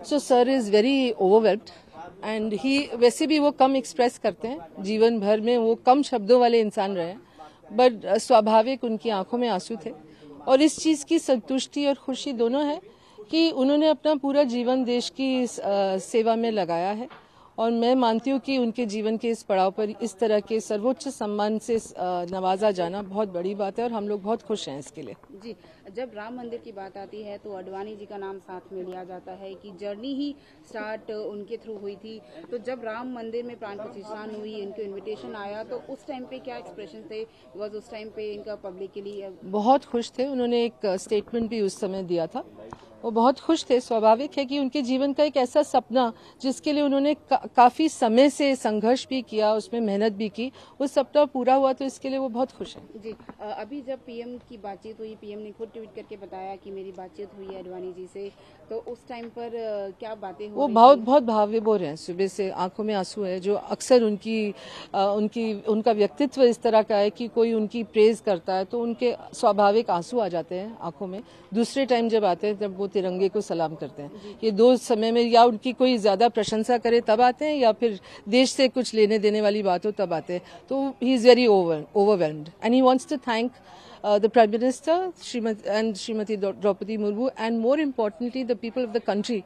So sir is very overwhelmed and he वैसे भी वो कम एक्सप्रेस करते हैं, जीवन भर में वो कम शब्दों वाले इंसान रहे हैं, बट स्वाभाविक उनकी आंखों में आंसू थे और इस चीज़ की संतुष्टि और खुशी दोनों है कि उन्होंने अपना पूरा जीवन देश की सेवा में लगाया है और मैं मानती हूँ कि उनके जीवन के इस पड़ाव पर इस तरह के सर्वोच्च सम्मान से नवाजा जाना बहुत बड़ी बात है और हम लोग बहुत खुश हैं इसके लिए। जी, जब राम मंदिर की बात आती है तो अडवाणी जी का नाम साथ में लिया जाता है कि जर्नी ही स्टार्ट उनके थ्रू हुई थी। तो जब राम मंदिर में प्राण प्रतिष्ठान हुई, इनको इनविटेशन आया तो उस टाइम पे क्या एक्सप्रेशन थे? बिकॉज उस टाइम पे इनका पब्लिकली बहुत खुश थे। उन्होंने एक स्टेटमेंट भी उस समय दिया था, वो बहुत खुश थे। स्वाभाविक है कि उनके जीवन का एक ऐसा सपना जिसके लिए उन्होंने काफी समय से संघर्ष भी किया, उसमें मेहनत भी की, वो सपना पूरा हुआ तो इसके लिए वो बहुत खुश हैं। जी, अभी जब पीएम की बातचीत हुई, पीएम ने खुद ट्वीट करके बताया कि मेरी बातचीत हुई है अडवाणी जी से, तो उस टाइम पर क्या बातें हो वो बहुत भावुक हो रहे हैं, सुबह से आंखों में आंसू है। जो अक्सर उनका व्यक्तित्व इस तरह का है कि कोई उनकी प्रेज करता है तो उनके स्वाभाविक आंसू आ जाते हैं आंखों में। दूसरे टाइम जब आते हैं तब वो तिरंगे को सलाम करते हैं। ये दो समय में या उनकी कोई ज्यादा प्रशंसा करे तब आते हैं या फिर देश से कुछ लेने देने वाली बात हो तब आते हैं। तो he is very overwhelmed and he wants to thank the Prime Minister Srimati Draupadi Murmu and more importantly the people of the country,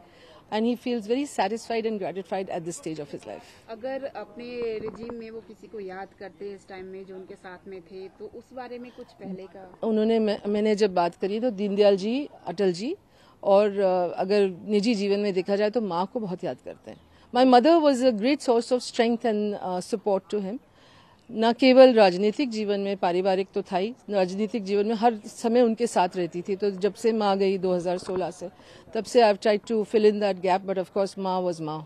and he feels very satisfied and gratified at this stage of his life. अगर अपने regime में वो किसी को याद करते हैं इस टाइम में जो उनके साथ में थे तो उस बारे में कुछ पहले का मैंने जब बात करी तो दीनदयाल जी, अटल जी और अगर निजी जीवन में देखा जाए तो माँ को बहुत याद करते हैं। My mother was a great source of strength and support to him. न केवल राजनीतिक जीवन में, पारिवारिक तो था ही, राजनीतिक जीवन में हर समय उनके साथ रहती थी। तो जब से माँ गई 2016 से, तब से I have tried to fill in that gap, but of course माँ वाज माँ।